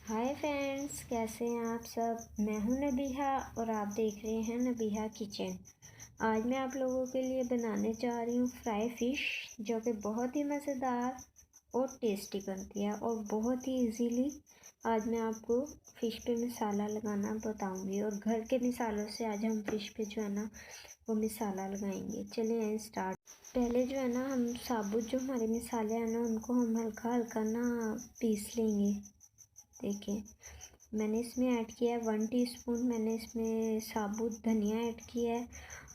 Hi friends, कैसे हैं आप सब। मैं हूं नबीहा और आप देख रहे हैं नबीहा किचन। आज मैं आप लोगों के लिए बनाने जा रही हूं फ्राई फ़िश, जो कि बहुत ही मज़ेदार और टेस्टी बनती है और बहुत ही इजीली आज मैं आपको फ़िश पे मसाला लगाना बताऊंगी। और घर के मसालों से आज हम फ़िश पे जो है ना वो मसाला लगाएंगे। चलिए स्टार्ट। पहले जो है ना हम साबुत जो हमारे मसाले हैं ना उनको हम हल्का हल्का ना पीस लेंगे। देखिए मैंने इसमें ऐड किया है 1 टीस्पून मैंने इसमें साबुत धनिया ऐड किया है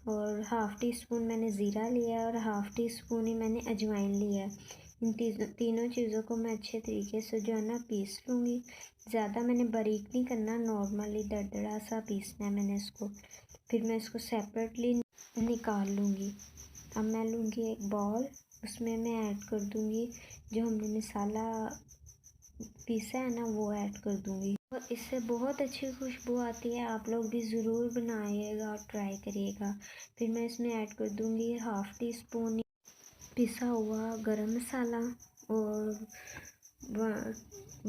और हाफ़ टी स्पून मैंने ज़ीरा लिया है और हाफ़ टी स्पून ही मैंने अजवाइन लिया है। इन तीनों चीज़ों को मैं अच्छे तरीके से जो है ना पीस लूँगी। ज़्यादा मैंने बारीक नहीं करना, नॉर्मली दरदरा सा पीसना है मैंने इसको। फिर मैं इसको सेपरेटली निकाल लूँगी। अब मैं लूँगी एक बाउल, उसमें मैं ऐड कर दूँगी जो हमने मसाला पीसा है ना वो ऐड कर दूँगी। और इससे बहुत अच्छी खुशबू आती है। आप लोग भी ज़रूर बनाइएगा और ट्राई करिएगा। फिर मैं इसमें ऐड कर दूँगी हाफ़ टी स्पून पिसा हुआ गरम मसाला और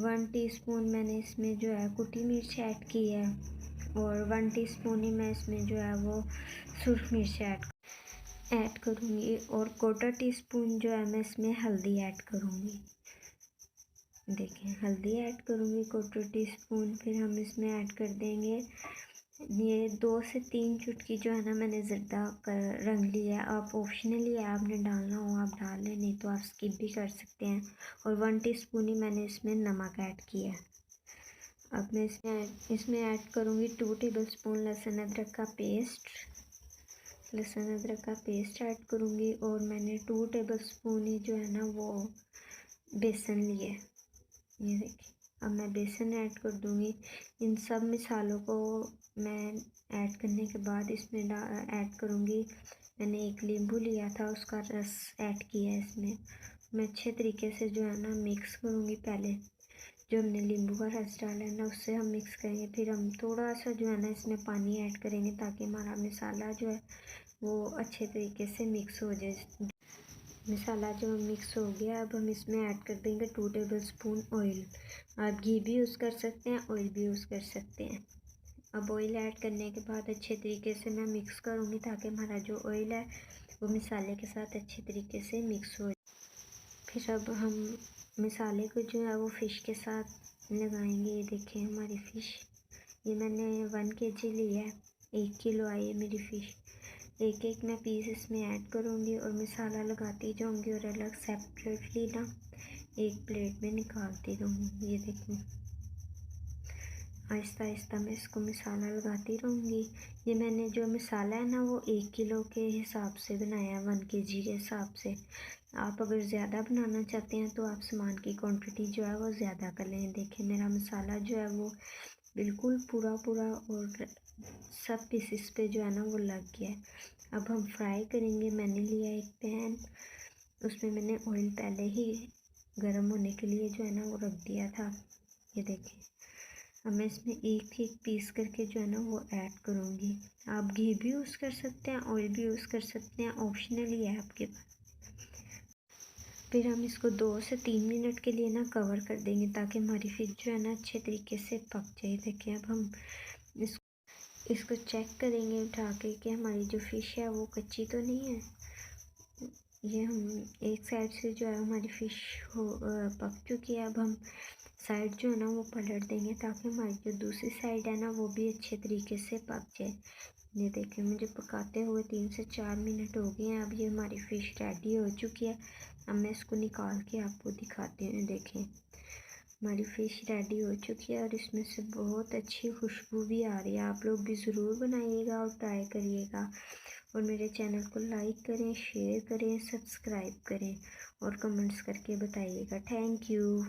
1 टीस्पून मैंने इसमें जो है कुटी मिर्च ऐड की है और 1 टीस्पून ही मैं इसमें जो है वो सुरख मिर्च ऐड करूँगी और 1/4 टीस्पून जो है मैं इसमें हल्दी ऐड करूँगी। देखिए हल्दी ऐड करूँगी 1/4 टीस्पून। फिर हम इसमें ऐड कर देंगे ये 2 से 3 चुटकी जो है ना मैंने ज़र्दा रंग लिया है। आप ऑप्शनली है, आपने डालना हो आप डाल लें, नहीं तो आप स्किप भी कर सकते हैं। और 1 टीस्पून ही मैंने इसमें नमक ऐड किया है। अब मैं इसमें ऐड करूँगी 2 टेबलस्पून लहसुन अदरक का पेस्ट ऐड करूँगी और मैंने 2 टेबलस्पून ही जो है ना वो बेसन लिए। ये देखिए अब मैं बेसन ऐड कर दूँगी। इन सब मसालों को मैं ऐड करने के बाद इसमें ऐड करूँगी मैंने 1 नींबू लिया था उसका रस ऐड किया है इसमें। मैं अच्छे तरीके से जो है ना मिक्स करूँगी। पहले जो हमने नींबू का रस डाला है ना उससे हम मिक्स करेंगे। फिर हम थोड़ा सा जो है ना इसमें पानी ऐड करेंगे ताकि हमारा मसाला जो है वो अच्छे तरीके से मिक्स हो जाए। मसाला जो मिक्स हो गया, अब हम इसमें ऐड कर देंगे 2 टेबलस्पून ऑयल। आप घी भी यूज़ कर सकते हैं, ऑयल भी यूज़ कर सकते हैं। अब ऑयल ऐड करने के बाद अच्छे तरीके से मैं मिक्स करूँगी ताकि हमारा जो ऑयल है वो मसाले के साथ अच्छे तरीके से मिक्स हो जाए। फिर अब हम मसाले को जो है वो फ़िश के साथ लगाएंगे। ये देखिए हमारी फ़िश, ये मैंने 1 kg ली है, 1 किलो आई है मेरी फ़िश। एक एक मैं पीस इसमें ऐड करूँगी और मसाला लगाती जाऊँगी और अलग सेपरेटली ना एक प्लेट में निकालती रहूँगी। ये देखिए आहिस्ता आहिस्ता मैं इसको मसाला लगाती रहूँगी। ये मैंने जो मसाला है ना वो 1 किलो के हिसाब से बनाया, 1 kg के हिसाब से। आप अगर ज़्यादा बनाना चाहते हैं तो आप सामान की क्वांटिटी जो है वो ज़्यादा कर लें। देखिए मेरा मसाला जो है वो बिल्कुल पूरा और सब पीसेस पे जो है ना वो लग गया है। अब हम फ्राई करेंगे। मैंने लिया एक पैन, उसमें मैंने ऑयल पहले ही गर्म होने के लिए जो है ना वो रख दिया था। ये देखिए अब मैं इसमें एक एक पीस करके जो है ना वो ऐड करूँगी। आप घी भी यूज़ कर सकते हैं, ऑयल भी यूज़ कर सकते हैं, ऑप्शनली है आपके पास। फिर हम इसको 2 से 3 मिनट के लिए ना कवर कर देंगे ताकि हमारी फिश जो है ना अच्छे तरीके से पक जाए। देखिए अब हम इसको चेक करेंगे उठा के कि हमारी जो फ़िश है वो कच्ची तो नहीं है। ये हम एक साइड से जो है हमारी फ़िश पक चुकी है। अब हम साइड जो है ना वो पलट देंगे ताकि हमारी जो दूसरी साइड है ना वो भी अच्छे तरीके से पक जाए। ये देखिए मुझे पकाते हुए 3 से 4 मिनट हो गए हैं। अब ये हमारी फ़िश रेडी हो चुकी है। अब मैं इसको निकाल के आपको दिखाती हूँ। देखें हमारी फ़िश रेडी हो चुकी है और इसमें से बहुत अच्छी खुशबू भी आ रही है। आप लोग भी ज़रूर बनाइएगा और ट्राई करिएगा और मेरे चैनल को लाइक करें, शेयर करें, सब्सक्राइब करें और कमेंट्स करके बताइएगा। Thank you.